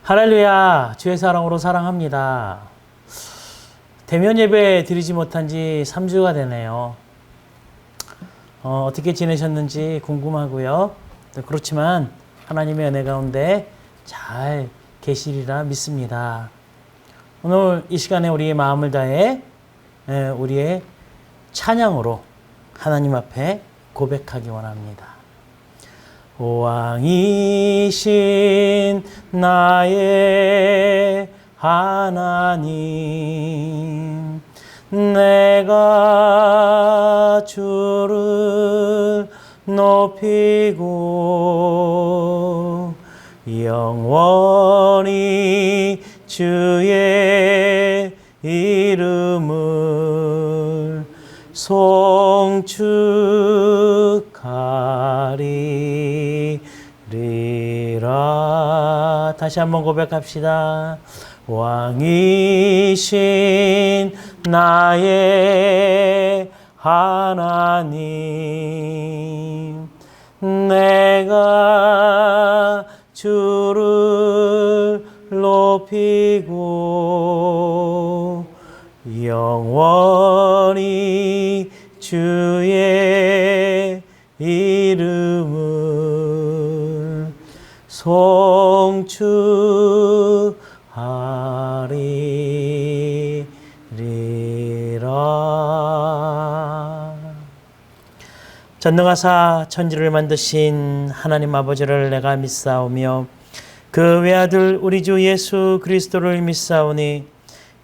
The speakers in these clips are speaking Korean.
할렐루야, 주의 사랑으로 사랑합니다. 대면 예배 드리지 못한 지 3주가 되네요. 어떻게 지내셨는지 궁금하고요. 그렇지만 하나님의 은혜 가운데 잘 계시리라 믿습니다. 오늘 이 시간에 우리의 마음을 다해 우리의 찬양으로 하나님 앞에 고백하기 원합니다. 왕이신 나의 하나님, 내가 주를 높이고 영원히 주의 이름을 송축하리라. 다시 한번 고백합시다. 왕이신 나의 하나님, 내가 주를 높이고 영원히 주의 이름을 송축하리라. 전능하사 천지를 만드신 하나님 아버지를 내가 믿사오며 그 외아들 우리 주 예수 그리스도를 믿사오니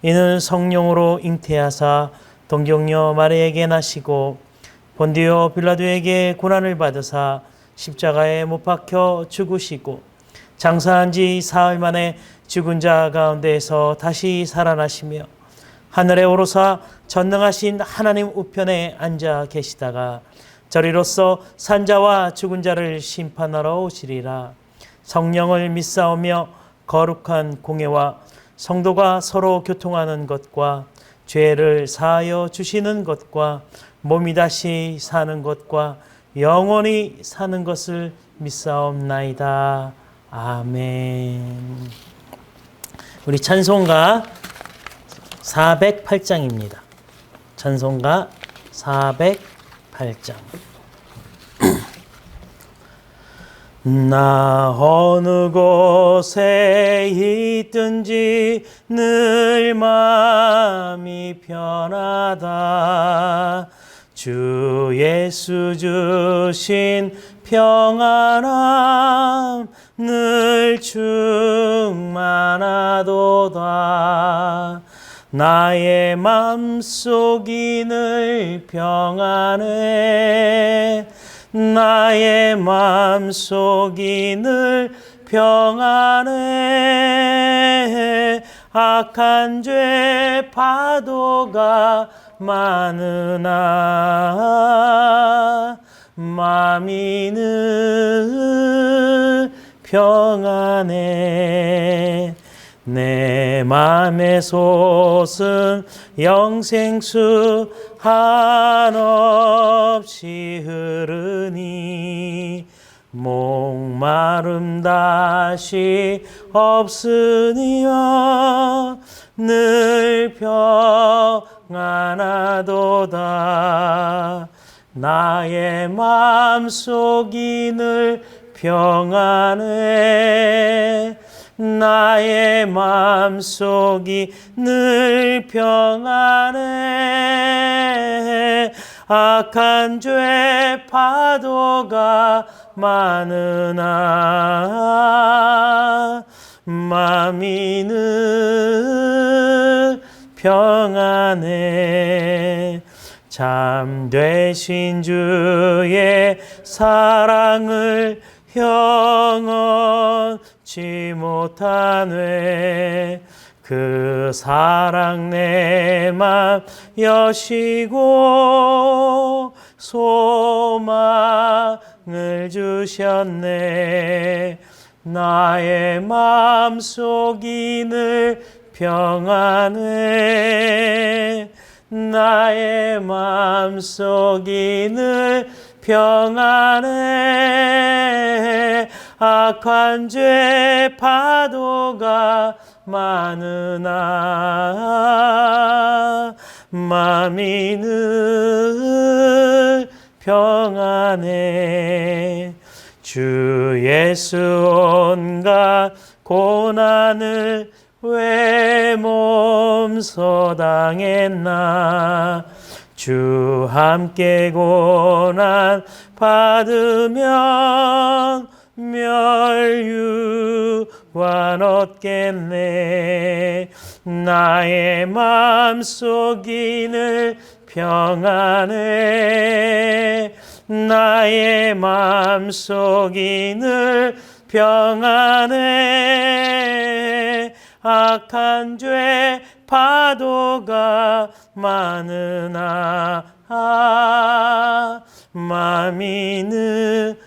이는 성령으로 잉태하사 동정녀 마리에게 나시고 본디오 빌라도에게 고난을 받으사 십자가에 못 박혀 죽으시고 장사한 지 사흘 만에 죽은 자 가운데에서 다시 살아나시며 하늘에 오르사 전능하신 하나님 우편에 앉아 계시다가 저리로서 산자와 죽은 자를 심판하러 오시리라. 성령을 믿사오며 거룩한 공예와 성도가 서로 교통하는 것과 죄를 사하여 주시는 것과 몸이 다시 사는 것과 영원히 사는 것을 믿사옵나이다. 아멘. 우리 찬송가 408장입니다. 찬송가 408장. 나 어느 곳에 있든지 늘 마음이 편하다. 주 예수 주신 평안함 늘 충만하도다. 나의 맘속이 늘 평안해. 나의 맘속이 늘 평안해. 악한 죄 파도가 많으나 맘이 늘 평안해. 내 맘의 솟은 영생수 한없이 흐르니 목마름 다시 없으니와 늘 평안하도다. 나의 맘속이 늘 평안해. 나의 맘속이 늘 평안해. 악한 죄 파도가 많으나 맘이 늘 평안해. 참되신 주의 사랑을 형언치 못하네. 그 사랑 내 맘 여시고 소망을 주셨네. 나의 마음속이 늘 평안해. 나의 마음속이 늘 평안해. 악한 죄 파도가 많으나 마음이 늘 평안해. 주 예수 온갖 고난을 왜 몸소 당했나. 주 함께 고난 받으면 멸유관 얻겠네. 나의 마음속이 늘 평안해. 나의 마음속이 늘 평안해. 악한 죄 파도가 많으나 마음이 늘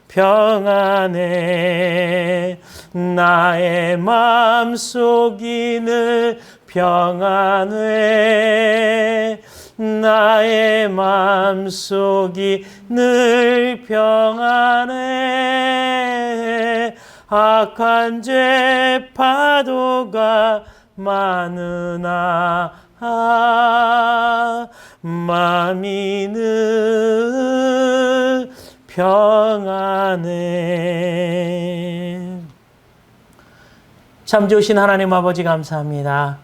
평안해. 나의 마음속이 늘 평안해. 나의 마음속이 늘 평안해. 악한 죄 파도가 많으나 마음이 늘 평안해. 참 좋으신 하나님 아버지 감사합니다.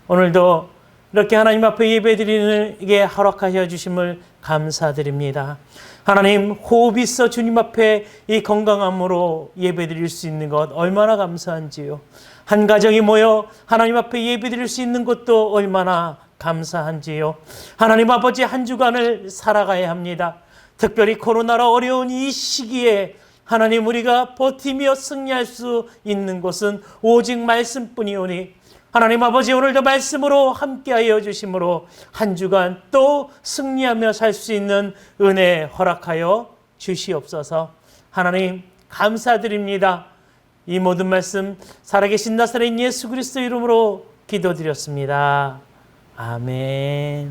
오늘도 이렇게 하나님 앞에 예배드리는게 허락하여 주심을 감사드립니다. 하나님, 호흡 있어 주님 앞에 이 건강함으로 예배드릴 수 있는 것 얼마나 감사한지요. 한 가정이 모여 하나님 앞에 예배드릴 수 있는 것도 얼마나 감사한지요. 하나님 아버지, 한 주간을 살아가야 합니다. 특별히 코로나로 어려운 이 시기에 하나님, 우리가 버티며 승리할 수 있는 것은 오직 말씀뿐이오니 하나님 아버지, 오늘도 말씀으로 함께하여 주심으로 한 주간 또 승리하며 살 수 있는 은혜 허락하여 주시옵소서. 하나님 감사드립니다. 이 모든 말씀 살아계신 나사렛 예수 그리스도 이름으로 기도드렸습니다. 아멘.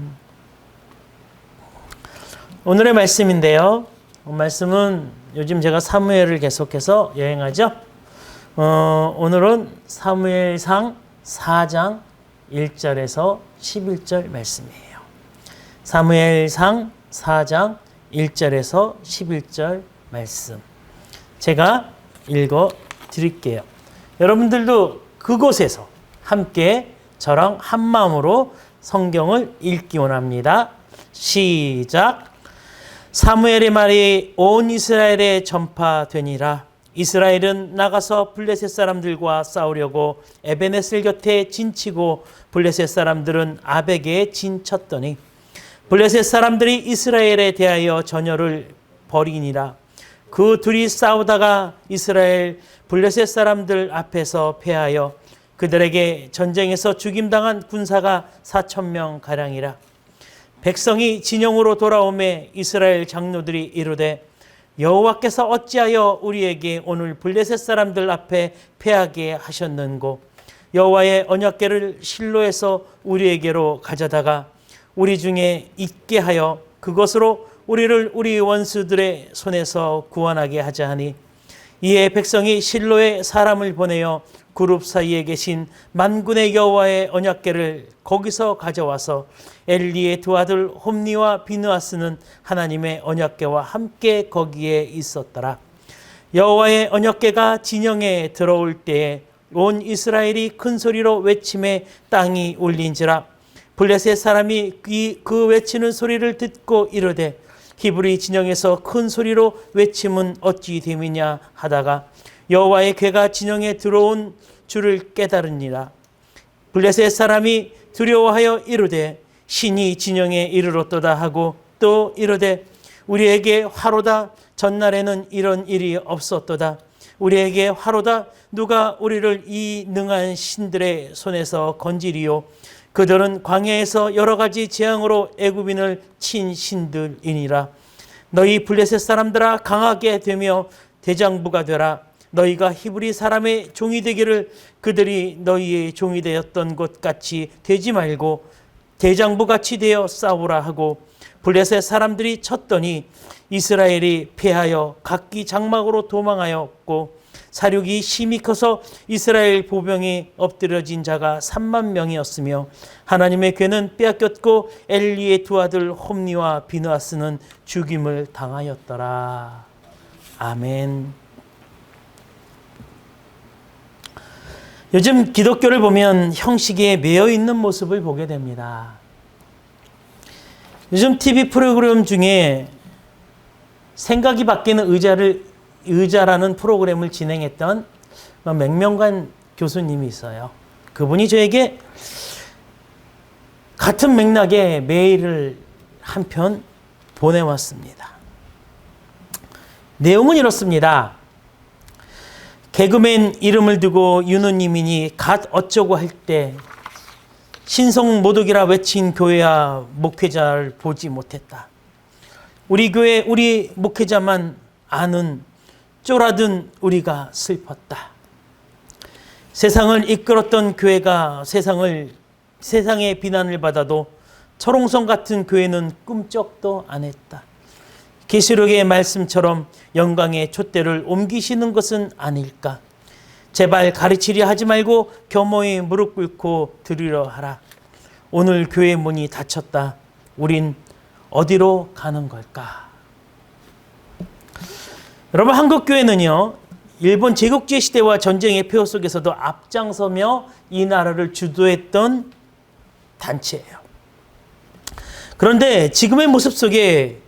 오늘의 말씀인데요, 말씀은 요즘 제가 사무엘을 계속해서 여행하죠. 오늘은 사무엘상 4장 1절에서 11절 말씀이에요. 사무엘상 4장 1절에서 11절 말씀 제가 읽어 드릴게요. 여러분들도 그곳에서 함께 저랑 한 마음으로 성경을 읽기 원합니다. 시작. 사무엘의 말이 온 이스라엘에 전파되니라. 이스라엘은 나가서 블레셋 사람들과 싸우려고 에베네셀 곁에 진치고 블레셋 사람들은 아벡에 진쳤더니 블레셋 사람들이 이스라엘에 대하여 전열을 벌이니라. 그 둘이 싸우다가 이스라엘 블레셋 사람들 앞에서 패하여 그들에게 전쟁에서 죽임당한 군사가 4,000명 가량이라. 백성이 진영으로 돌아오매 이스라엘 장로들이 이르되 여호와께서 어찌하여 우리에게 오늘 블레셋 사람들 앞에 패하게 하셨는고. 여호와의 언약궤를 실로에서 우리에게로 가져다가 우리 중에 있게 하여 그것으로 우리를 우리 원수들의 손에서 구원하게 하자 하니. 이에 백성이 실로에 사람을 보내어 그룹 사이에 계신 만군의 여호와의 언약궤를 거기서 가져와서 엘리의 두 아들 홈니와 비느하스는 하나님의 언약궤와 함께 거기에 있었더라. 여호와의 언약궤가 진영에 들어올 때에 온 이스라엘이 큰 소리로 외침에 땅이 울린지라. 블레셋 사람이 그 외치는 소리를 듣고 이르되 히브리 진영에서 큰 소리로 외침은 어찌 됨이냐 하다가 여호와의 궤가 진영에 들어온 줄을 깨달으니라. 블레셋 사람이 두려워하여 이르되 신이 진영에 이르렀도다 하고 또 이르되 우리에게 화로다. 전날에는 이런 일이 없었도다. 우리에게 화로다. 누가 우리를 이 능한 신들의 손에서 건지리요. 그들은 광야에서 여러 가지 재앙으로 애굽인을 친 신들이니라. 너희 블레셋 사람들아, 강하게 되며 대장부가 되라. 너희가 히브리 사람의 종이 되기를 그들이 너희의 종이 되었던 것 같이 되지 말고 대장부 같이 되어 싸우라 하고 블레셋 사람들이 쳤더니 이스라엘이 패하여 각기 장막으로 도망하였고 사륙이 심히 커서 이스라엘 보병이 엎드려진 자가 3만 명이었으며 하나님의 궤는 빼앗겼고 엘리의 두 아들 홈니와 비느하스는 죽임을 당하였더라. 아멘. 요즘 기독교를 보면 형식에 매여 있는 모습을 보게 됩니다. 요즘 TV 프로그램 중에 생각이 바뀌는 의자라는 프로그램을 진행했던 맹명관 교수님이 있어요. 그분이 저에게 같은 맥락의 메일을 한 편 보내왔습니다. 내용은 이렇습니다. 개그맨 이름을 두고 윤호님이니 갓 어쩌고 할 때 신성 모독이라 외친 교회와 목회자를 보지 못했다. 우리 교회 우리 목회자만 아는 쫄아든 우리가 슬펐다. 세상을 이끌었던 교회가 세상의 비난을 받아도 철옹성 같은 교회는 꿈쩍도 안 했다. 계시록의 말씀처럼 영광의 촛대를 옮기시는 것은 아닐까. 제발 가르치려 하지 말고 겸허히 무릎 꿇고 드리려 하라. 오늘 교회 문이 닫혔다. 우린 어디로 가는 걸까? 여러분, 한국교회는요, 일본 제국주의 시대와 전쟁의 폐허 속에서도 앞장서며 이 나라를 주도했던 단체예요. 그런데 지금의 모습 속에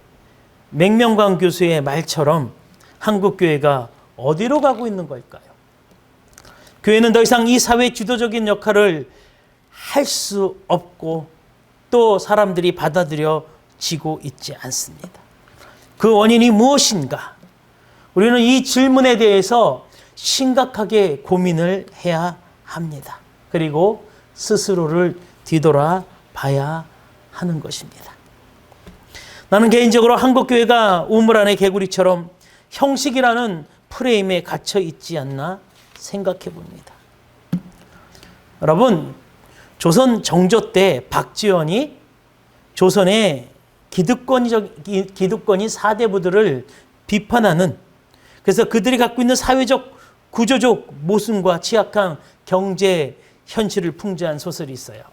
맹명관 교수의 말처럼 한국교회가 어디로 가고 있는 걸까요? 교회는 더 이상 이 사회의 주도적인 역할을 할 수 없고 또 사람들이 받아들여지고 있지 않습니다. 그 원인이 무엇인가? 우리는 이 질문에 대해서 심각하게 고민을 해야 합니다. 그리고 스스로를 뒤돌아봐야 하는 것입니다. 나는 개인적으로 한국교회가 우물 안의 개구리처럼 형식이라는 프레임에 갇혀 있지 않나 생각해 봅니다. 여러분, 조선 정조 때 박지원이 조선의 기득권인 사대부들을 비판하는, 그래서 그들이 갖고 있는 사회적 구조적 모순과 취약한 경제 현실을 풍자한 소설이 있어요.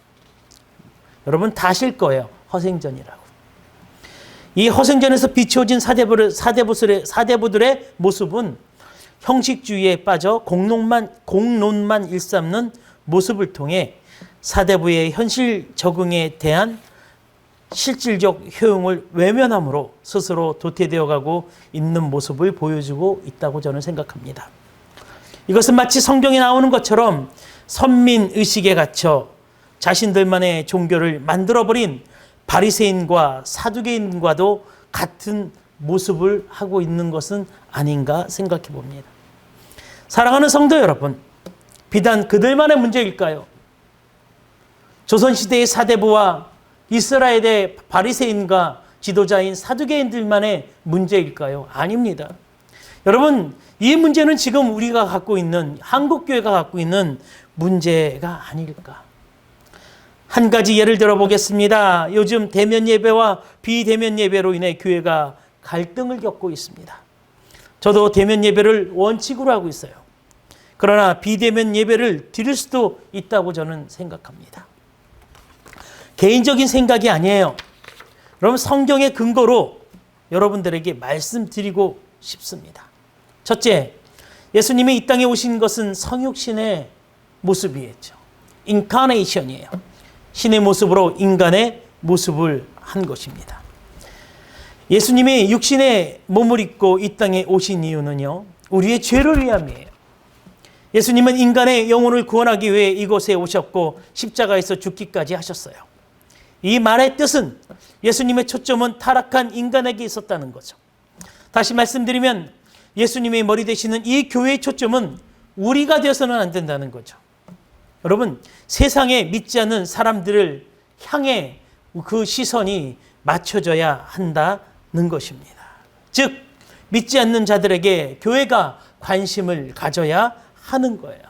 여러분 다 아실 거예요. 허생전이라고. 이 허생전에서 비추어진 사대부들의 모습은 형식주의에 빠져 공론만 일삼는 모습을 통해 사대부의 현실 적응에 대한 실질적 효용을 외면함으로 스스로 도태되어 가고 있는 모습을 보여주고 있다고 저는 생각합니다. 이것은 마치 성경에 나오는 것처럼 선민의식에 갇혀 자신들만의 종교를 만들어버린 바리새인과 사두개인과도 같은 모습을 하고 있는 것은 아닌가 생각해 봅니다. 사랑하는 성도 여러분, 비단 그들만의 문제일까요? 조선시대의 사대부와 이스라엘의 바리새인과 지도자인 사두개인들만의 문제일까요? 아닙니다. 여러분, 이 문제는 지금 우리가 갖고 있는, 한국교회가 갖고 있는 문제가 아닐까. 한 가지 예를 들어 보겠습니다. 요즘 대면 예배와 비대면 예배로 인해 교회가 갈등을 겪고 있습니다. 저도 대면 예배를 원칙으로 하고 있어요. 그러나 비대면 예배를 드릴 수도 있다고 저는 생각합니다. 개인적인 생각이 아니에요. 여러분, 성경의 근거로 여러분들에게 말씀드리고 싶습니다. 첫째, 예수님이 이 땅에 오신 것은 성육신의 모습이었죠. 인카네이션이에요. 신의 모습으로 인간의 모습을 한 것입니다. 예수님이 육신의 몸을 입고 이 땅에 오신 이유는요, 우리의 죄를 위함이에요. 예수님은 인간의 영혼을 구원하기 위해 이곳에 오셨고 십자가에서 죽기까지 하셨어요. 이 말의 뜻은 예수님의 초점은 타락한 인간에게 있었다는 거죠. 다시 말씀드리면 예수님의 머리 되시는 이 교회의 초점은 우리가 되어서는 안 된다는 거죠. 여러분, 세상에 믿지 않는 사람들을 향해 그 시선이 맞춰져야 한다는 것입니다. 즉, 믿지 않는 자들에게 교회가 관심을 가져야 하는 거예요.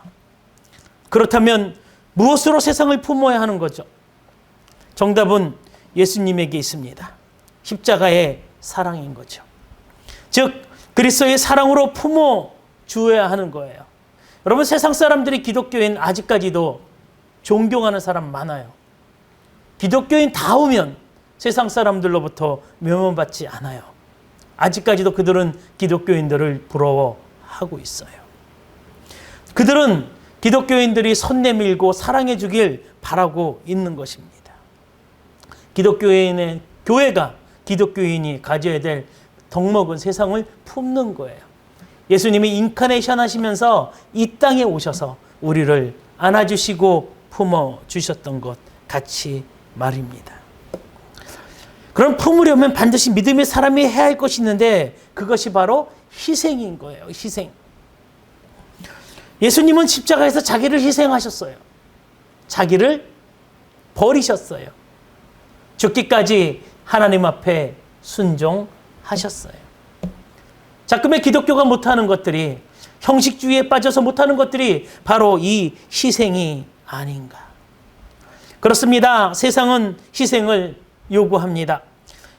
그렇다면 무엇으로 세상을 품어야 하는 거죠? 정답은 예수님에게 있습니다. 십자가의 사랑인 거죠. 즉 그리스도의 사랑으로 품어 주어야 하는 거예요. 여러분, 세상 사람들이 기독교인 아직까지도 존경하는 사람 많아요. 기독교인 다우면 세상 사람들로부터 명함받지 않아요. 아직까지도 그들은 기독교인들을 부러워하고 있어요. 그들은 기독교인들이 손 내밀고 사랑해 주길 바라고 있는 것입니다. 기독교인의 교회가 기독교인이 가져야 될 덕목은 세상을 품는 거예요. 예수님이 인카네이션 하시면서 이 땅에 오셔서 우리를 안아주시고 품어주셨던 것 같이 말입니다. 그럼 품으려면 반드시 믿음의 사람이 해야 할 것이 있는데 그것이 바로 희생인 거예요. 희생. 예수님은 십자가에서 자기를 희생하셨어요. 자기를 버리셨어요. 죽기까지 하나님 앞에 순종하셨어요. 자꾸만 기독교가 못하는 것들이, 형식주의에 빠져서 못하는 것들이 바로 이 희생이 아닌가. 그렇습니다. 세상은 희생을 요구합니다.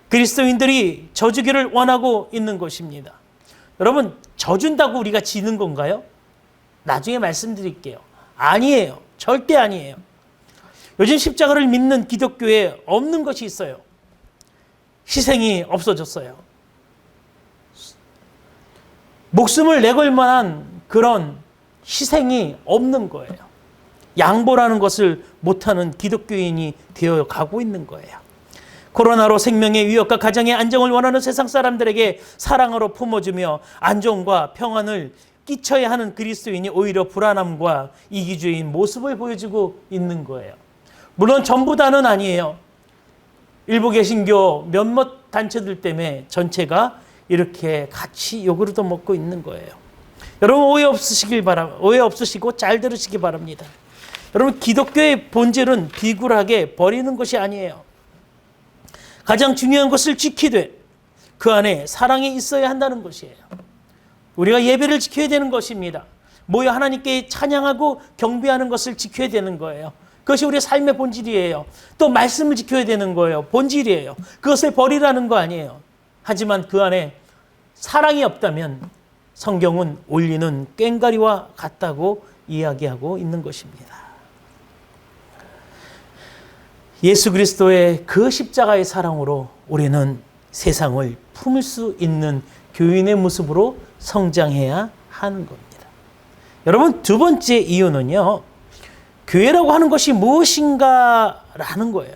그리스도인들이 져주기를 원하고 있는 것입니다. 여러분, 져준다고 우리가 지는 건가요? 나중에 말씀드릴게요. 아니에요. 절대 아니에요. 요즘 십자가를 믿는 기독교에 없는 것이 있어요. 희생이 없어졌어요. 목숨을 내걸 만한 그런 희생이 없는 거예요. 양보라는 것을 못하는 기독교인이 되어 가고 있는 거예요. 코로나로 생명의 위협과 가정의 안정을 원하는 세상 사람들에게 사랑으로 품어주며 안정과 평안을 끼쳐야 하는 그리스도인이 오히려 불안함과 이기주의인 모습을 보여주고 있는 거예요. 물론 전부 다는 아니에요. 일부 개신교 몇몇 단체들 때문에 전체가 이렇게 같이 욕을 얻어먹고 있는 거예요. 여러분, 오해 없으시고 잘 들으시기 바랍니다. 여러분, 기독교의 본질은 비굴하게 버리는 것이 아니에요. 가장 중요한 것을 지키되 그 안에 사랑이 있어야 한다는 것이에요. 우리가 예배를 지켜야 되는 것입니다. 모여 하나님께 찬양하고 경배하는 것을 지켜야 되는 거예요. 그것이 우리의 삶의 본질이에요. 또 말씀을 지켜야 되는 거예요. 본질이에요. 그것을 버리라는 거 아니에요. 하지만 그 안에 사랑이 없다면 성경은 올리는 꽹과리와 같다고 이야기하고 있는 것입니다. 예수 그리스도의 그 십자가의 사랑으로 우리는 세상을 품을 수 있는 교인의 모습으로 성장해야 하는 겁니다. 여러분, 두 번째 이유는요, 교회라고 하는 것이 무엇인가라는 거예요.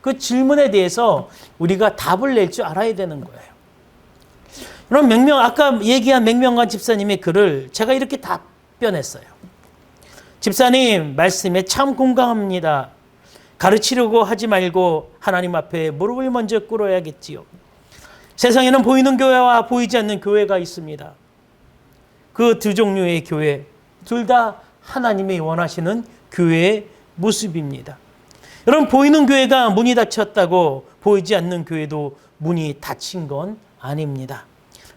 그 질문에 대해서 우리가 답을 낼 줄 알아야 되는 거예요. 그럼 아까 얘기한 맹명관 집사님의 글을 제가 이렇게 답변했어요. 집사님 말씀에 참 공감합니다. 가르치려고 하지 말고 하나님 앞에 무릎을 먼저 꿇어야겠지요. 세상에는 보이는 교회와 보이지 않는 교회가 있습니다. 그 두 종류의 교회, 둘 다 하나님이 원하시는 교회의 모습입니다. 여러분, 보이는 교회가 문이 닫혔다고 보이지 않는 교회도 문이 닫힌 건 아닙니다.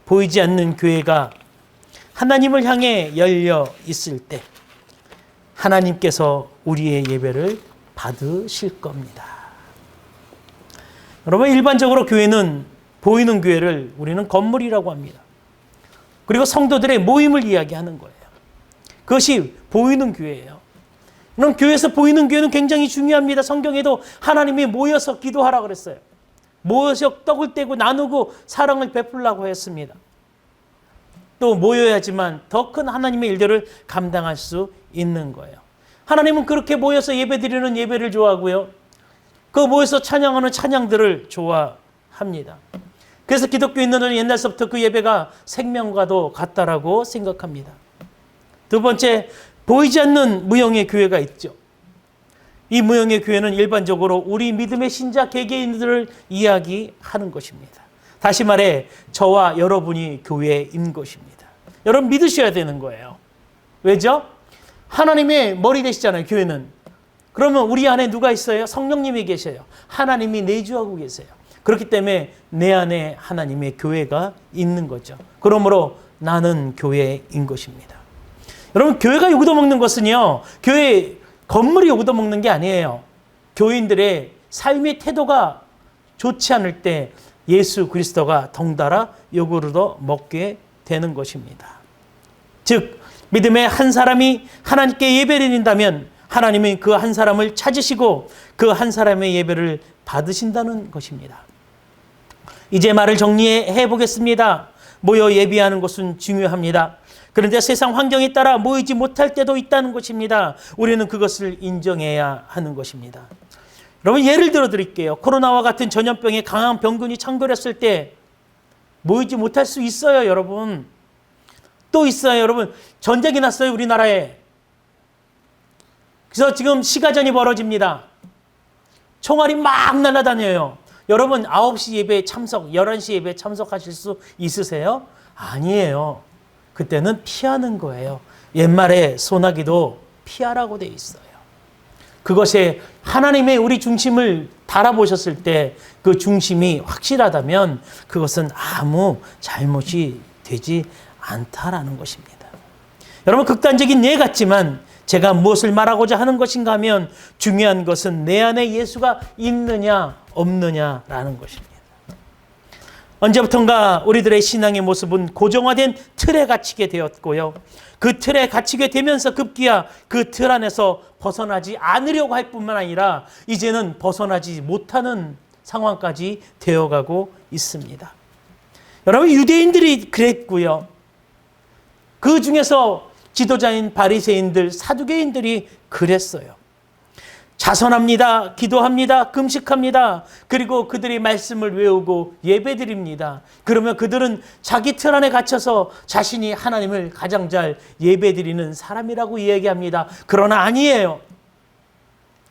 보이지 않는 교회가 하나님을 향해 열려 있을 때 하나님께서 우리의 예배를 받으실 겁니다. 여러분, 일반적으로 교회는, 보이는 교회를 우리는 건물이라고 합니다. 그리고 성도들의 모임을 이야기하는 거예요. 그것이 보이는 교회예요. 그럼 교회에서 보이는 교회는 굉장히 중요합니다. 성경에도 하나님이 모여서 기도하라고 그랬어요. 모여서 떡을 떼고 나누고 사랑을 베풀라고 했습니다. 또 모여야지만 더 큰 하나님의 일들을 감당할 수 있는 거예요. 하나님은 그렇게 모여서 예배드리는 예배를 좋아하고요. 그 모여서 찬양하는 찬양들을 좋아합니다. 그래서 기독교인들은 옛날서부터 그 예배가 생명과도 같다라고 생각합니다. 두 번째, 보이지 않는 무형의 교회가 있죠. 이 무형의 교회는 일반적으로 우리 믿음의 신자 개개인들을 이야기하는 것입니다. 다시 말해 저와 여러분이 교회인 것입니다. 여러분, 믿으셔야 되는 거예요. 왜죠? 하나님의 머리 되시잖아요, 교회는. 그러면 우리 안에 누가 있어요? 성령님이 계셔요. 하나님이 내주하고 계세요. 그렇기 때문에 내 안에 하나님의 교회가 있는 거죠. 그러므로 나는 교회인 것입니다. 여러분, 교회가 요구도 먹는 것은요, 교회 건물이 요구도 먹는 게 아니에요. 교인들의 삶의 태도가 좋지 않을 때 예수 그리스도가 덩달아 요구르도 먹게 되는 것입니다. 즉, 믿음의 한 사람이 하나님께 예배를 드린다면 하나님은 그 한 사람을 찾으시고 그 한 사람의 예배를 받으신다는 것입니다. 이제 말을 정리해 보겠습니다. 모여 예배하는 것은 중요합니다. 그런데 세상 환경에 따라 모이지 못할 때도 있다는 것입니다. 우리는 그것을 인정해야 하는 것입니다. 여러분, 예를 들어 드릴게요. 코로나와 같은 전염병의 강한 병균이 창궐했을 때 모이지 못할 수 있어요, 여러분. 또 있어요, 여러분. 전쟁이 났어요, 우리나라에. 그래서 지금 시가전이 벌어집니다. 총알이 막 날아다녀요. 여러분, 9시 예배에 참석, 11시 예배에 참석하실 수 있으세요? 아니에요. 그때는 피하는 거예요. 옛말에 소나기도 피하라고 돼 있어요. 그것에 하나님의 우리 중심을 달아보셨을 때 그 중심이 확실하다면 그것은 아무 잘못이 되지 않다라는 것입니다. 여러분, 극단적인 예 같지만 제가 무엇을 말하고자 하는 것인가 하면 중요한 것은 내 안에 예수가 있느냐 없느냐라는 것입니다. 언제부턴가 우리들의 신앙의 모습은 고정화된 틀에 갇히게 되었고요. 그 틀에 갇히게 되면서 급기야 그 틀 안에서 벗어나지 않으려고 할 뿐만 아니라 이제는 벗어나지 못하는 상황까지 되어가고 있습니다. 여러분, 유대인들이 그랬고요. 그 중에서 지도자인 바리새인들, 사두개인들이 그랬어요. 자선합니다. 기도합니다. 금식합니다. 그리고 그들이 말씀을 외우고 예배드립니다. 그러면 그들은 자기 틀 안에 갇혀서 자신이 하나님을 가장 잘 예배드리는 사람이라고 이야기합니다. 그러나 아니에요.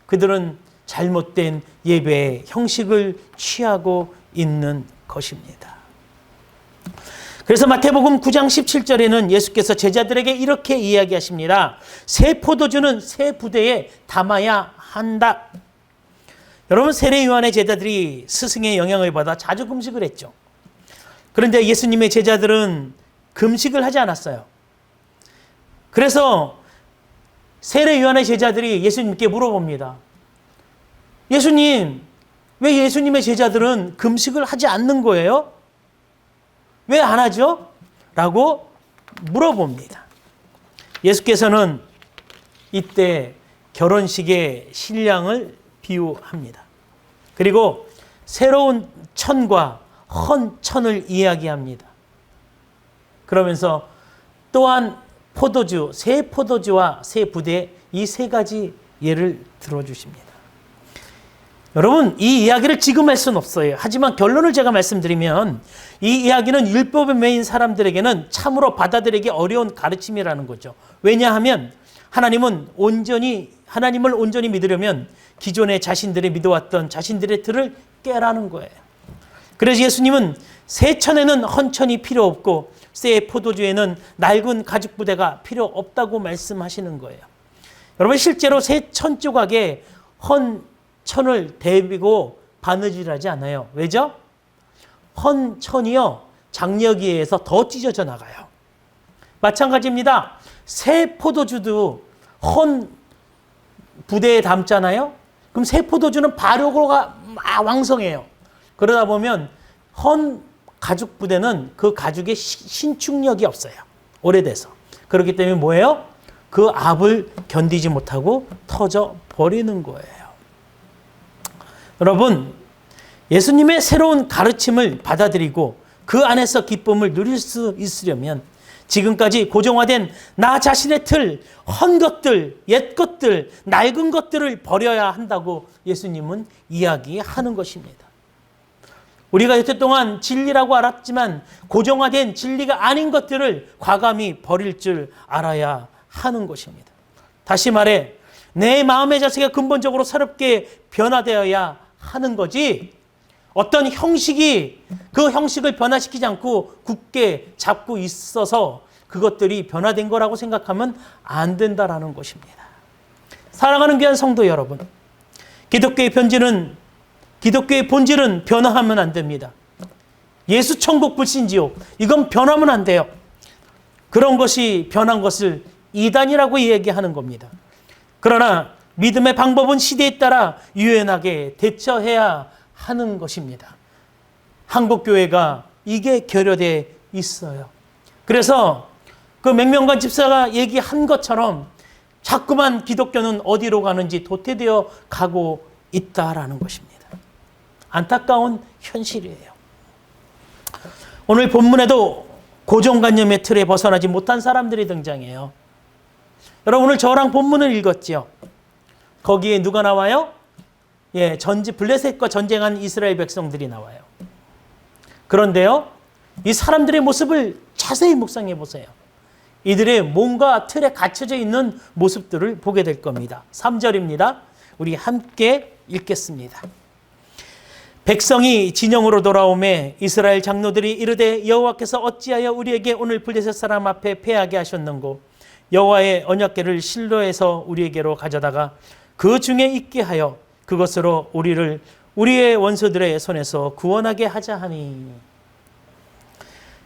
그들은 잘못된 예배의 형식을 취하고 있는 것입니다. 그래서 마태복음 9장 17절에는 예수께서 제자들에게 이렇게 이야기하십니다. 새 포도주는 새 부대에 담아야 한다. 여러분, 세례 요한의 제자들이 스승의 영향을 받아 자주 금식을 했죠. 그런데 예수님의 제자들은 금식을 하지 않았어요. 그래서 세례 요한의 제자들이 예수님께 물어봅니다. 예수님, 왜 예수님의 제자들은 금식을 하지 않는 거예요? 왜 안 하죠? 라고 물어봅니다. 예수께서는 이때 결혼식의 신랑을 비유합니다. 그리고 새로운 천과 헌 천을 이야기합니다. 그러면서 또한 포도주, 새 포도주와 새 부대, 이 세 가지 예를 들어주십니다. 여러분, 이 이야기를 지금 할 수는 없어요. 하지만 결론을 제가 말씀드리면 이 이야기는 율법에 매인 사람들에게는 참으로 받아들이기 어려운 가르침이라는 거죠. 왜냐하면 하나님을 온전히 믿으려면 기존에 자신들이 믿어왔던 자신들의 틀을 깨라는 거예요. 그래서 예수님은 새 천에는 헌천이 필요 없고 새 포도주에는 낡은 가죽 부대가 필요 없다고 말씀하시는 거예요. 여러분, 실제로 새 천 조각에 헌 천을 대비고 바느질하지 않아요. 왜죠? 헌 천이요, 장력에 의해서 더 찢어져 나가요. 마찬가지입니다. 새 포도주도 헌 부대에 담잖아요. 그럼 새 포도주는 발효가 왕성해요. 그러다 보면 헌 가죽 부대는 그 가죽에 신축력이 없어요. 오래돼서. 그렇기 때문에 뭐예요? 그 압을 견디지 못하고 터져 버리는 거예요. 여러분, 예수님의 새로운 가르침을 받아들이고 그 안에서 기쁨을 누릴 수 있으려면 지금까지 고정화된 나 자신의 틀, 헌 것들, 옛 것들, 낡은 것들을 버려야 한다고 예수님은 이야기하는 것입니다. 우리가 여태 동안 진리라고 알았지만 고정화된 진리가 아닌 것들을 과감히 버릴 줄 알아야 하는 것입니다. 다시 말해, 내 마음의 자세가 근본적으로 새롭게 변화되어야 하는 거지, 어떤 형식이 그 형식을 변화시키지 않고 굳게 잡고 있어서 그것들이 변화된 거라고 생각하면 안 된다라는 것입니다. 사랑하는 귀한 성도 여러분, 기독교의 편지는 기독교의 본질은 변화하면 안 됩니다. 예수 천국 불신지옥, 이건 변하면 안 돼요. 그런 것이 변한 것을 이단이라고 얘기하는 겁니다. 그러나 믿음의 방법은 시대에 따라 유연하게 대처해야 하는 것입니다. 한국교회가 이게 결여되어 있어요. 그래서 그 맹명관 집사가 얘기한 것처럼 자꾸만 기독교는 어디로 가는지 도태되어 가고 있다라는 것입니다. 안타까운 현실이에요. 오늘 본문에도 고정관념의 틀에 벗어나지 못한 사람들이 등장해요. 여러분 오늘 저랑 본문을 읽었죠. 거기에 누가 나와요? 블레셋과 전쟁한 이스라엘 백성들이 나와요. 그런데요, 이 사람들의 모습을 자세히 묵상해 보세요. 이들의 뭔가 틀에 갇혀져 있는 모습들을 보게 될 겁니다. 3절입니다. 우리 함께 읽겠습니다. 백성이 진영으로 돌아오매 이스라엘 장로들이 이르되 여호와께서 어찌하여 우리에게 오늘 블레셋 사람 앞에 패하게 하셨는고 여호와의 언약궤를 실로에서 우리에게로 가져다가 그 중에 있게 하여 그것으로 우리를 우리의 원수들의 손에서 구원하게 하자 하니.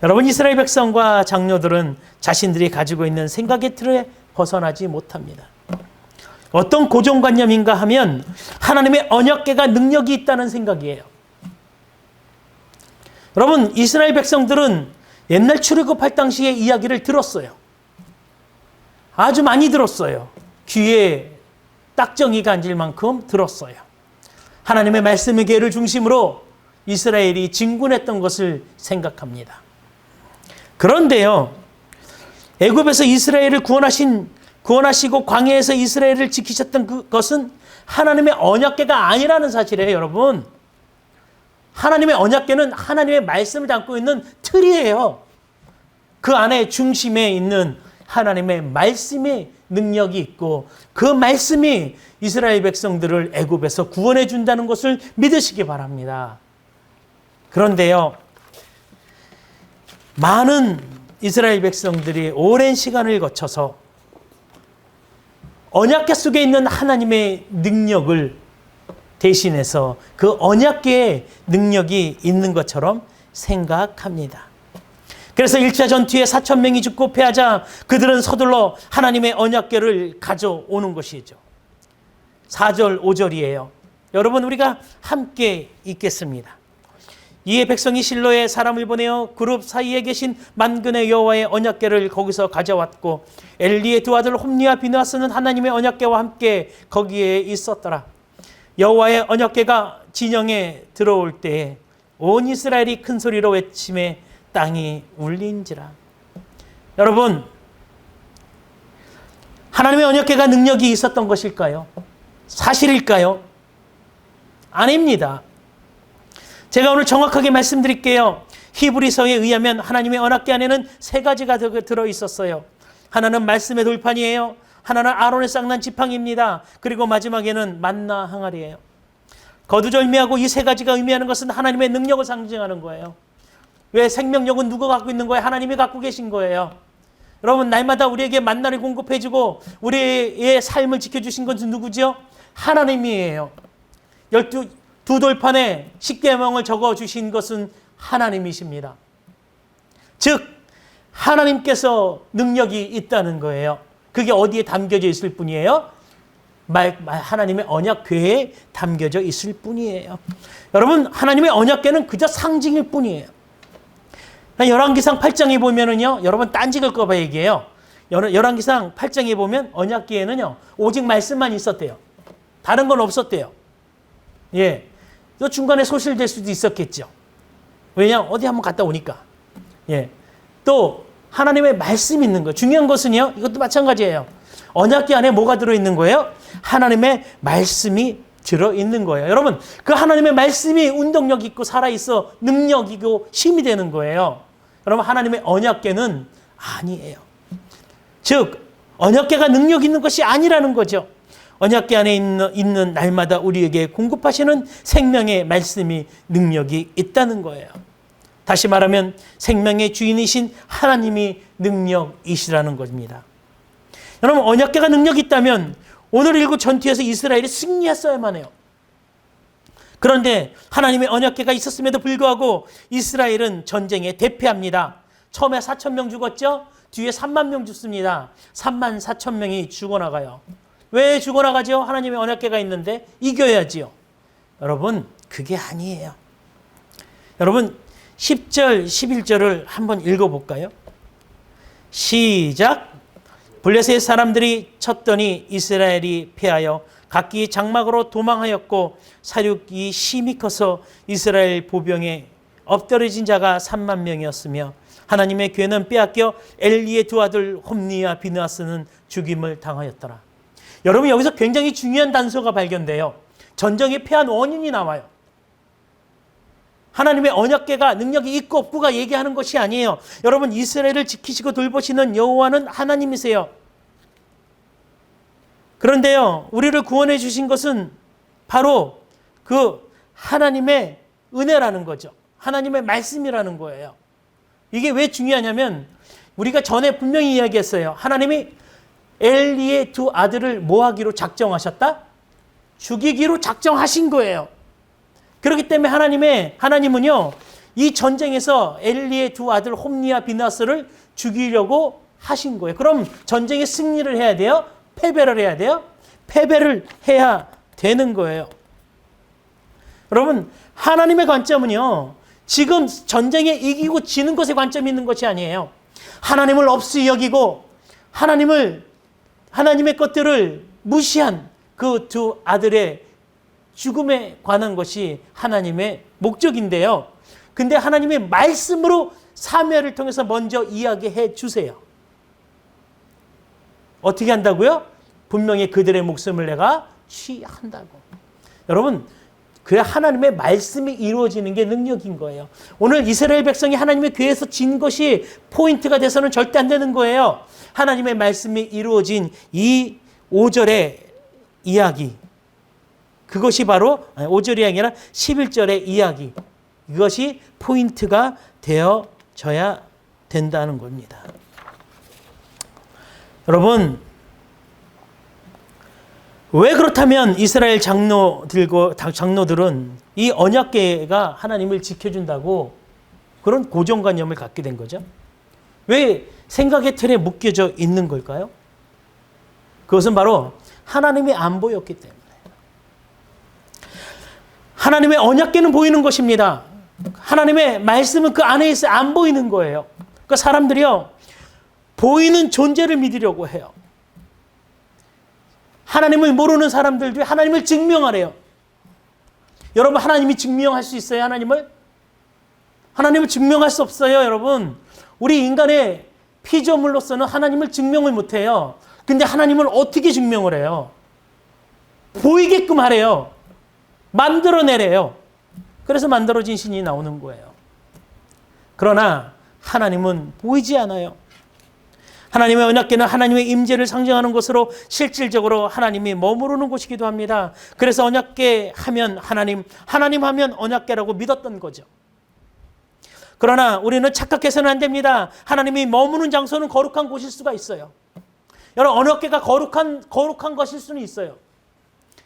여러분 이스라엘 백성과 장로들은 자신들이 가지고 있는 생각의 틀에 벗어나지 못합니다. 어떤 고정관념인가 하면 하나님의 언약궤가 능력이 있다는 생각이에요. 여러분 이스라엘 백성들은 옛날 출애굽할 당시의 이야기를 들었어요. 아주 많이 들었어요. 귀에 딱정이가 앉을 만큼 들었어요. 하나님의 말씀의 궤를 중심으로 이스라엘이 진군했던 것을 생각합니다. 그런데요, 애굽에서 이스라엘을 구원하시고 광야에서 이스라엘을 지키셨던 그것은 하나님의 언약궤가 아니라는 사실이에요, 여러분. 하나님의 언약궤는 하나님의 말씀을 담고 있는 틀이에요. 그 안에 중심에 있는 하나님의 말씀의 능력이 있고 그 말씀이 이스라엘 백성들을 애굽에서 구원해 준다는 것을 믿으시기 바랍니다. 그런데요, 많은 이스라엘 백성들이 오랜 시간을 거쳐서 언약궤 속에 있는 하나님의 능력을 대신해서 그 언약궤의 능력이 있는 것처럼 생각합니다. 그래서 1차 전투에 4,000명이 죽고 패하자 그들은 서둘러 하나님의 언약궤를 가져오는 것이죠. 4절, 5절이에요. 여러분 우리가 함께 읽겠습니다. 이에 백성이 실로에 사람을 보내어 그룹 사이에 계신 만군의 여호와의 언약궤를 거기서 가져왔고 엘리의 두 아들 홈니와 비느하스는 하나님의 언약궤와 함께 거기에 있었더라. 여호와의 언약궤가 진영에 들어올 때에 온 이스라엘이 큰 소리로 외치매 땅이 울린지라. 여러분 하나님의 언약궤가 능력이 있었던 것일까요? 사실일까요? 아닙니다. 제가 오늘 정확하게 말씀드릴게요. 히브리서에 의하면 하나님의 언약궤 안에는 세 가지가 들어있었어요. 하나는 말씀의 돌판이에요. 하나는 아론의 쌍난 지팡이입니다. 그리고 마지막에는 만나 항아리예요. 거두절미하고 이 세 가지가 의미하는 것은 하나님의 능력을 상징하는 거예요. 왜? 생명력은 누가 갖고 있는 거예요? 하나님이 갖고 계신 거예요. 여러분 날마다 우리에게 만나를 공급해주고 우리의 삶을 지켜주신 것은 누구죠? 하나님이에요. 두 돌판에 십계명을 적어주신 것은 하나님이십니다. 즉 하나님께서 능력이 있다는 거예요. 그게 어디에 담겨져 있을 뿐이에요? 하나님의 언약궤에 담겨져 있을 뿐이에요. 여러분 하나님의 언약궤는 그저 상징일 뿐이에요. 열왕기상 8장에 보면은요, 여러분 딴지글 봐 얘기해요. 열왕기상 8장에 보면 언약궤에는요 오직 말씀만 있었대요. 다른 건 없었대요. 예, 또 중간에 소실될 수도 있었겠죠. 왜냐 어디 한번 갔다 오니까. 예, 또 하나님의 말씀이 있는 거예요. 중요한 것은요, 이것도 마찬가지예요. 언약궤 안에 뭐가 들어있는 거예요? 하나님의 말씀이 들어있는 거예요. 여러분 그 하나님의 말씀이 운동력 있고 살아있어 능력이고 힘이 되는 거예요. 여러분 하나님의 언약궤는 아니에요. 즉 언약궤가 능력 있는 것이 아니라는 거죠. 언약궤 안에 있는 날마다 우리에게 공급하시는 생명의 말씀이 능력이 있다는 거예요. 다시 말하면 생명의 주인이신 하나님이 능력이시라는 겁니다. 여러분 언약궤가 능력이 있다면 오늘 일구 전투에서 이스라엘이 승리했어야만 해요. 그런데 하나님의 언약궤가 있었음에도 불구하고 이스라엘은 전쟁에 대패합니다. 처음에 4,000명 죽었죠? 뒤에 3만 명 죽습니다. 3만 4천 명이 죽어나가요. 왜 죽어나가죠? 하나님의 언약궤가 있는데 이겨야지요. 여러분, 그게 아니에요. 여러분, 10절, 11절을 한번 읽어볼까요? 시작! 블레셋 사람들이 쳤더니 이스라엘이 패하여 각기 장막으로 도망하였고 사륙이 심히 커서 이스라엘 보병에 엎드러진 자가 3만 명이었으며 하나님의 궤는 빼앗겨 엘리의 두 아들 홈니와 비느하스는 죽임을 당하였더라. 여러분, 여기서 굉장히 중요한 단서가 발견돼요. 전쟁에 패한 원인이 나와요. 하나님의 언약궤가 능력이 있고 없고가 얘기하는 것이 아니에요. 여러분, 이스라엘을 지키시고 돌보시는 여호와는 하나님이세요. 그런데요, 우리를 구원해 주신 것은 바로 그 하나님의 은혜라는 거죠. 하나님의 말씀이라는 거예요. 이게 왜 중요하냐면 우리가 전에 분명히 이야기했어요. 하나님이 엘리의 두 아들을 뭐 하기로 작정하셨다? 죽이기로 작정하신 거예요. 그렇기 때문에 하나님은요, 이 전쟁에서 엘리의 두 아들 홈니와 비느하스를 죽이려고 하신 거예요. 그럼 전쟁에 승리를 해야 돼요? 패배를 해야 돼요? 패배를 해야 되는 거예요. 여러분, 하나님의 관점은요, 지금 전쟁에 이기고 지는 것에 관점이 있는 것이 아니에요. 하나님을 없이 여기고 하나님의 것들을 무시한 그 두 아들의 죽음에 관한 것이 하나님의 목적인데요. 근데 하나님의 말씀으로 사무엘을 통해서 먼저 이야기해 주세요. 어떻게 한다고요? 분명히 그들의 목숨을 내가 취한다고. 여러분, 그 하나님의 말씀이 이루어지는 게 능력인 거예요. 오늘 이스라엘 백성이 하나님의 궤에서 진 것이 포인트가 돼서는 절대 안 되는 거예요. 하나님의 말씀이 이루어진 이 5절의 이야기, 그것이 바로 5절이 아니라 11절의 이야기, 이것이 포인트가 되어져야 된다는 겁니다. 여러분, 왜 그렇다면 이스라엘 장로들은 이 언약궤가 하나님을 지켜준다고 그런 고정관념을 갖게 된 거죠? 왜 생각의 틀에 묶여져 있는 걸까요? 그것은 바로 하나님이 안 보였기 때문에. 하나님의 언약궤는 보이는 것입니다. 하나님의 말씀은 그 안에 있어 안 보이는 거예요. 그러니까 사람들이요, 보이는 존재를 믿으려고 해요. 하나님을 모르는 사람들도 하나님을 증명하래요. 여러분, 하나님이 증명할 수 있어요? 하나님을 증명할 수 없어요, 여러분. 우리 인간의 피조물로서는 하나님을 증명을 못해요. 근데 하나님을 어떻게 증명을 해요? 보이게끔 하래요. 만들어내래요. 그래서 만들어진 신이 나오는 거예요. 그러나 하나님은 보이지 않아요. 하나님의 언약궤는 하나님의 임재를 상징하는 것으로 실질적으로 하나님이 머무르는 곳이기도 합니다. 그래서 언약궤 하면 하나님 하면 언약궤라고 믿었던 거죠. 그러나 우리는 착각해서는 안 됩니다. 하나님이 머무는 장소는 거룩한 곳일 수가 있어요. 여러분, 언약궤가 거룩한 것일 수는 있어요.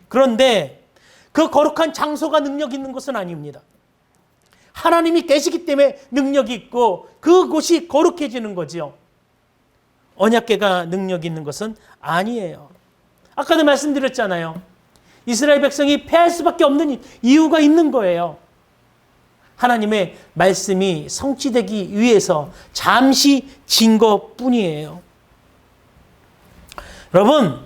그런데 그 거룩한 장소가 능력 있는 것은 아닙니다. 하나님이 계시기 때문에 능력이 있고 그곳이 거룩해지는 거지요. 언약궤가 능력 있는 것은 아니에요. 아까도 말씀드렸잖아요. 이스라엘 백성이 패할 수밖에 없는 이유가 있는 거예요. 하나님의 말씀이 성취되기 위해서 잠시 진 것뿐이에요. 여러분,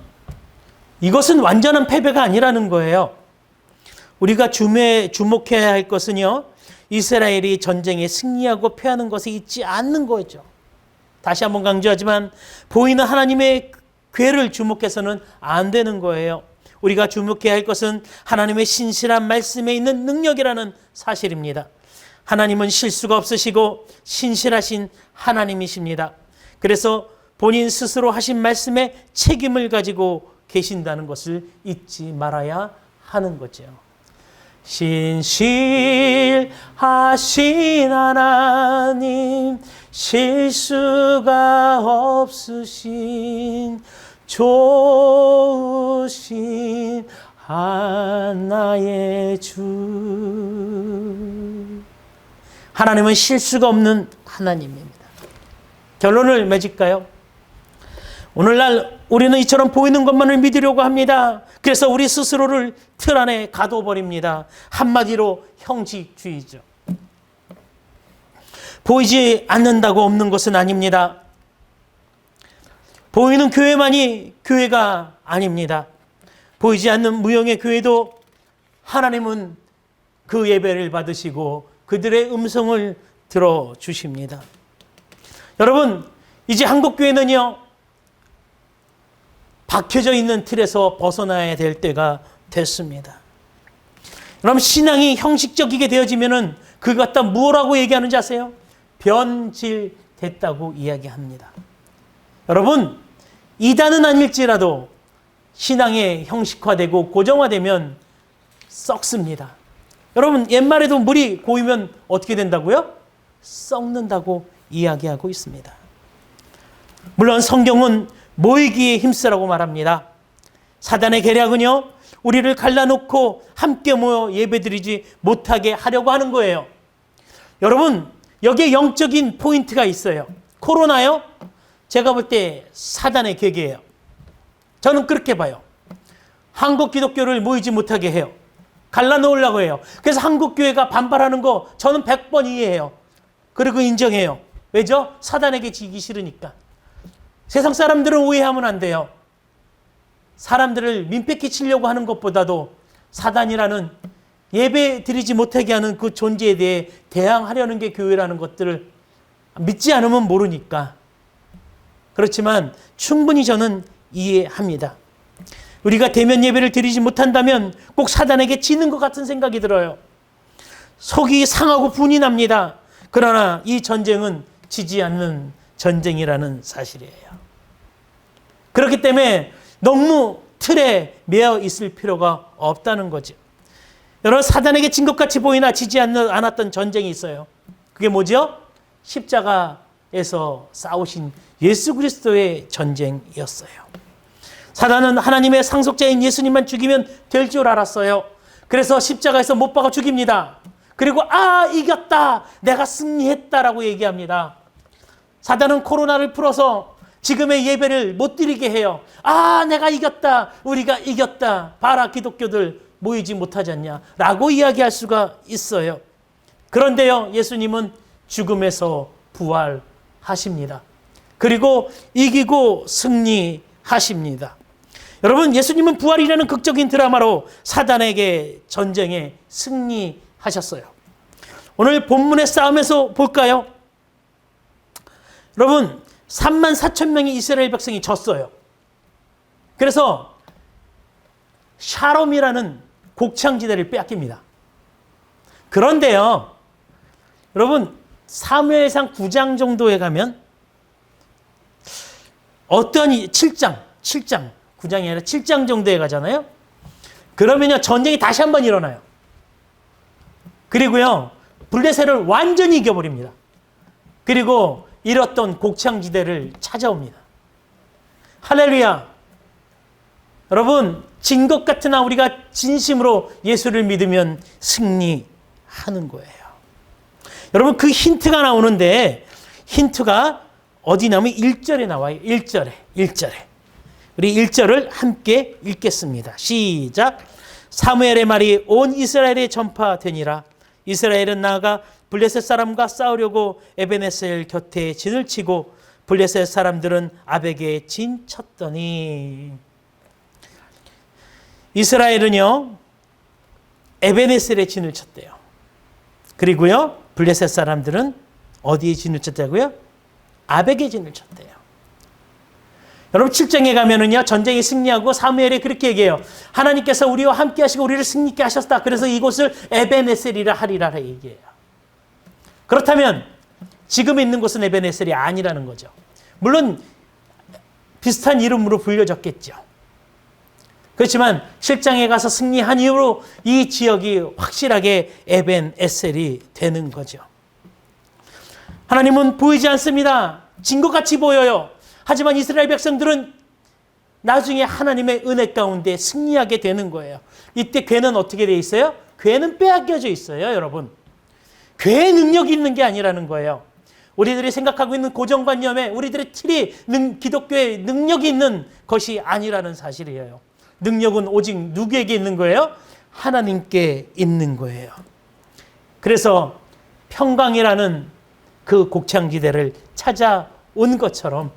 이것은 완전한 패배가 아니라는 거예요. 우리가 주목해야 할 것은요, 이스라엘이 전쟁에 승리하고 패하는 것에 있지 않는 거죠. 다시 한번 강조하지만 보이는 하나님의 궤를 주목해서는 안 되는 거예요. 우리가 주목해야 할 것은 하나님의 신실한 말씀에 있는 능력이라는 사실입니다. 하나님은 실수가 없으시고 신실하신 하나님이십니다. 그래서 본인 스스로 하신 말씀에 책임을 가지고 계신다는 것을 잊지 말아야 하는 거죠. 신실하신 하나님, 실수가 없으신 좋으신 하나님, 위대한 나의 주. 하나님은 실수가 없는 하나님입니다. 결론을 맺을까요? 오늘날 우리는 이처럼 보이는 것만을 믿으려고 합니다. 그래서 우리 스스로를 틀 안에 가둬버립니다. 한마디로 형식주의죠. 보이지 않는다고 없는 것은 아닙니다. 보이는 교회만이 교회가 아닙니다. 보이지 않는 무형의 교회도 하나님은 그 예배를 받으시고 그들의 음성을 들어주십니다. 여러분, 이제 한국교회는요, 박혀져 있는 틀에서 벗어나야 될 때가 됐습니다. 그럼 신앙이 형식적이게 되어지면은 그걸 갖다 뭐라고 얘기하는지 아세요? 변질됐다고 이야기합니다. 여러분, 이단은 아닐지라도 신앙에 형식화되고 고정화되면 썩습니다. 여러분, 옛말에도 물이 고이면 어떻게 된다고요? 썩는다고 이야기하고 있습니다. 물론 성경은 모이기에 힘쓰라고 말합니다. 사단의 계략은요, 우리를 갈라놓고 함께 모여 예배드리지 못하게 하려고 하는 거예요. 여러분, 여기에 영적인 포인트가 있어요. 코로나요? 제가 볼 때 사단의 계계예요. 저는 그렇게 봐요. 한국 기독교를 모이지 못하게 해요. 갈라놓으려고 해요. 그래서 한국 교회가 반발하는 거 저는 100번 이해해요. 그리고 인정해요. 왜죠? 사단에게 지기 싫으니까. 세상 사람들은 오해하면 안 돼요. 사람들을 민폐 치려고 하는 것보다도 사단이라는 예배 드리지 못하게 하는 그 존재에 대해 대항하려는 게 교회라는 것들을 믿지 않으면 모르니까. 그렇지만 충분히 저는 이해합니다. 우리가 대면 예배를 드리지 못한다면 꼭 사단에게 지는 것 같은 생각이 들어요. 속이 상하고 분이 납니다. 그러나 이 전쟁은 지지 않는 전쟁이라는 사실이에요. 그렇기 때문에 너무 틀에 매여 있을 필요가 없다는 거죠. 여러분, 사단에게 진 것 같이 보이나 지지 않았던 전쟁이 있어요. 그게 뭐죠? 십자가에서 싸우신 예수 그리스도의 전쟁이었어요. 사단은 하나님의 상속자인 예수님만 죽이면 될 줄 알았어요. 그래서 십자가에서 못 박아 죽입니다. 그리고 이겼다, 내가 승리했다라고 얘기합니다. 사단은 코로나를 풀어서 지금의 예배를 못 드리게 해요. 내가 이겼다, 우리가 이겼다, 봐라 기독교들 모이지 못하지 않냐 라고 이야기할 수가 있어요. 그런데요, 예수님은 죽음에서 부활하십니다. 그리고 이기고 승리하십니다. 여러분, 예수님은 부활이라는 극적인 드라마로 사단에게 전쟁에 승리하셨어요. 오늘 본문의 싸움에서 볼까요? 여러분, 34,000명의 이스라엘 백성이 졌어요. 그래서 샬롬이라는 곡창지대를 빼앗깁니다. 그런데요, 여러분, 사무엘상 9장 정도에 가면 어떤 7장 9장이 아니라 7장 정도에 가잖아요. 그러면요, 전쟁이 다시 한번 일어나요. 그리고요, 블레셋을 완전히 이겨버립니다. 그리고 잃었던 곡창지대를 찾아옵니다. 할렐루야. 여러분, 진 것 같으나 우리가 진심으로 예수를 믿으면 승리하는 거예요. 여러분, 그 힌트가 나오는데, 힌트가 어디 나오면 1절에 나와요. 1절에. 우리 1절을 함께 읽겠습니다. 시작. 사무엘의 말이 온 이스라엘에 전파되니라. 이스라엘은 나아가 블레셋 사람과 싸우려고 에베네셀 곁에 진을 치고 블레셋 사람들은 아벡에 진 쳤더니. 이스라엘은요, 에베네셀에 진을 쳤대요. 그리고요, 블레셋 사람들은 어디에 진을 쳤다고요? 아벡에 진을 쳤대요. 여러분, 7장에 가면은요, 전쟁이 승리하고 사무엘이 그렇게 얘기해요. 하나님께서 우리와 함께 하시고 우리를 승리케 하셨다. 그래서 이곳을 에베네셀이라 하리라 얘기해요. 그렇다면 지금 있는 곳은 에베네셀이 아니라는 거죠. 물론 비슷한 이름으로 불려졌겠죠. 그렇지만 7장에 가서 승리한 이후로 이 지역이 확실하게 에벤에셀이 되는 거죠. 하나님은 보이지 않습니다. 진 것 같이 보여요. 하지만 이스라엘 백성들은 나중에 하나님의 은혜 가운데 승리하게 되는 거예요. 이때 괴는 어떻게 돼 있어요? 괴는 빼앗겨져 있어요, 여러분. 괴의 능력이 있는 게 아니라는 거예요. 우리들이 생각하고 있는 고정관념에 우리들의 틀이 기독교의 능력이 있는 것이 아니라는 사실이에요. 능력은 오직 누구에게 있는 거예요? 하나님께 있는 거예요. 그래서 평강이라는 그 곡창지대를 찾아온 것처럼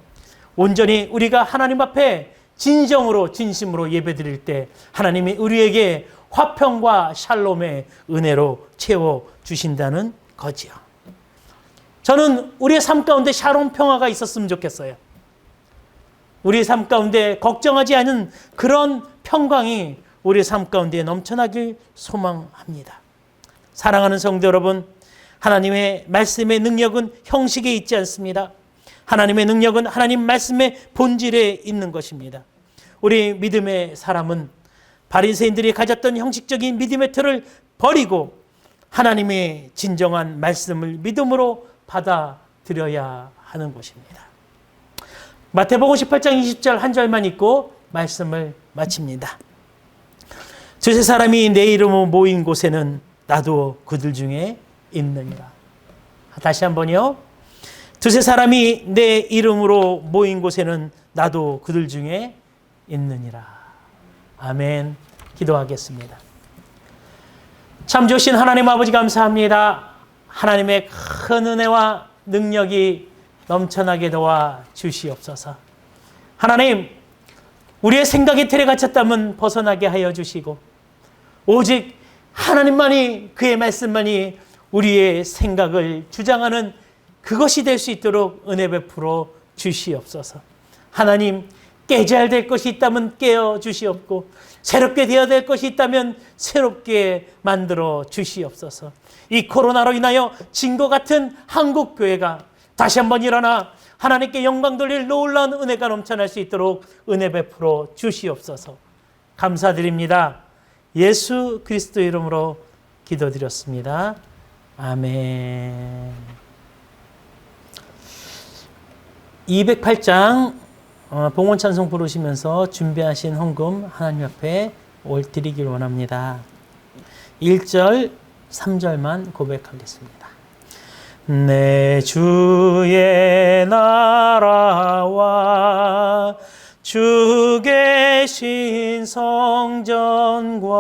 온전히 우리가 하나님 앞에 진정으로 진심으로 예배드릴 때 하나님이 우리에게 화평과 샬롬의 은혜로 채워주신다는 거지요. 저는 우리의 삶 가운데 샬롬 평화가 있었으면 좋겠어요. 우리의 삶 가운데 걱정하지 않은 그런 평강이 우리의 삶 가운데 넘쳐나길 소망합니다. 사랑하는 성도 여러분, 하나님의 말씀의 능력은 형식에 있지 않습니다. 하나님의 능력은 하나님 말씀의 본질에 있는 것입니다. 우리 믿음의 사람은 바리새인들이 가졌던 형식적인 믿음의 틀을 버리고 하나님의 진정한 말씀을 믿음으로 받아들여야 하는 것입니다. 마태복음 18장 20절 한 절만 읽고 말씀을 마칩니다. 두세 사람이 내 이름으로 모인 곳에는 나도 그들 중에 있느니라. 다시 한번요. 두세 사람이 내 이름으로 모인 곳에는 나도 그들 중에 있느니라. 아멘. 기도하겠습니다. 참 좋으신 하나님 아버지 감사합니다. 하나님의 큰 은혜와 능력이 넘쳐나게 도와 주시옵소서. 하나님, 우리의 생각의 틀에 갇혔다면 벗어나게 하여 주시고 오직 하나님만이, 그의 말씀만이 우리의 생각을 주장하는 그것이 될 수 있도록 은혜 베풀어 주시옵소서. 하나님, 깨져야 될 것이 있다면 깨어 주시옵고 새롭게 되어야 될 것이 있다면 새롭게 만들어 주시옵소서. 이 코로나로 인하여 진 것 같은 한국교회가 다시 한번 일어나 하나님께 영광 돌릴 놀라운 은혜가 넘쳐날 수 있도록 은혜 베풀어 주시옵소서. 감사드립니다. 예수 그리스도 이름으로 기도드렸습니다. 아멘. 208장 봉헌 찬송 부르시면서 준비하신 헌금 하나님 앞에 올드리길 원합니다. 1절, 3절만 고백하겠습니다. 내 주의 나라와 주 계신 성전과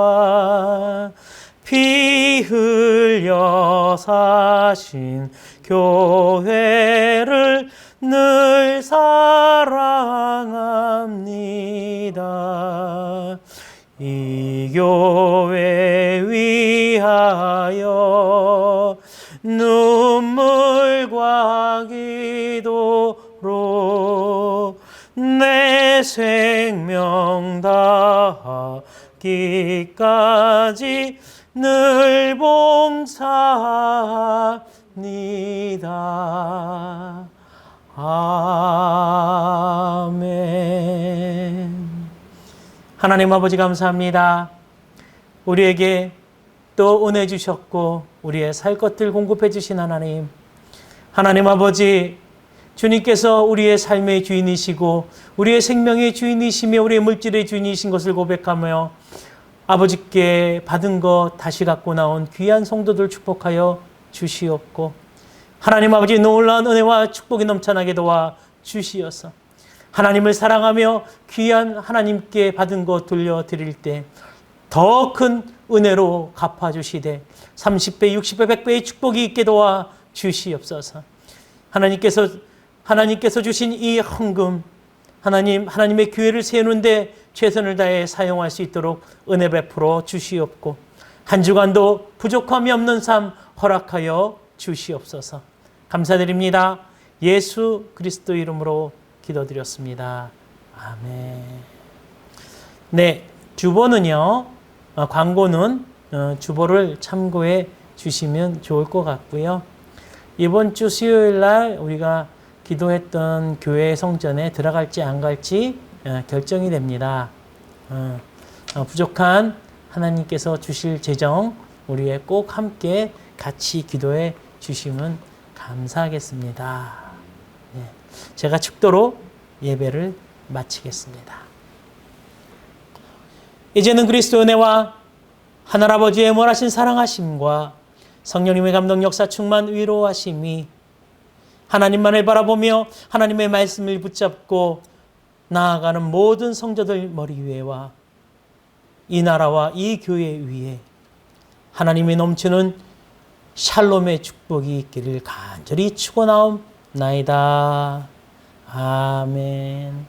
피 흘려 사신 교회를 늘 사랑합니다. 이 교회 위하여 눈물과 기도로 내 생명 다하기까지 늘 봉사합니다. 아멘. 하나님 아버지 감사합니다. 우리에게 또 은혜 주셨고 우리의 살 것들 공급해 주신 하나님, 하나님 아버지, 주님께서 우리의 삶의 주인이시고 우리의 생명의 주인이시며 우리의 물질의 주인이신 것을 고백하며 아버지께 받은 것 다시 갖고 나온 귀한 성도들 축복하여 주시옵고 하나님 아버지 놀라운 은혜와 축복이 넘쳐나게 도와 주시어서 하나님을 사랑하며 귀한 하나님께 받은 것 돌려드릴 때 더 큰 은혜로 갚아주시되 30배, 60배, 100배의 축복이 있게 도와 주시옵소서. 하나님께서 주신 이 헌금, 하나님의 교회를 세우는데 최선을 다해 사용할 수 있도록 은혜 베풀어 주시옵고 한 주간도 부족함이 없는 삶 허락하여 주시옵소서. 감사드립니다. 예수 그리스도 이름으로 기도드렸습니다. 아멘. 네, 주보는요. 광고는 주보를 참고해 주시면 좋을 것 같고요. 이번 주 수요일 날 우리가 기도했던 교회 성전에 들어갈지 안 갈지 결정이 됩니다. 부족한 하나님께서 주실 재정 우리의 꼭 함께 같이 기도해 주시면 감사하겠습니다. 제가 축도로 예배를 마치겠습니다. 이제는 그리스도의 은혜와 하늘아버지의 원하신 사랑하심과 성령님의 감동 역사 충만 위로하심이 하나님만을 바라보며 하나님의 말씀을 붙잡고 나아가는 모든 성도들 머리 위에와 이 나라와 이 교회 위에 하나님이 넘치는 샬롬의 축복이 있기를 간절히 축원하옵나이다. 아멘.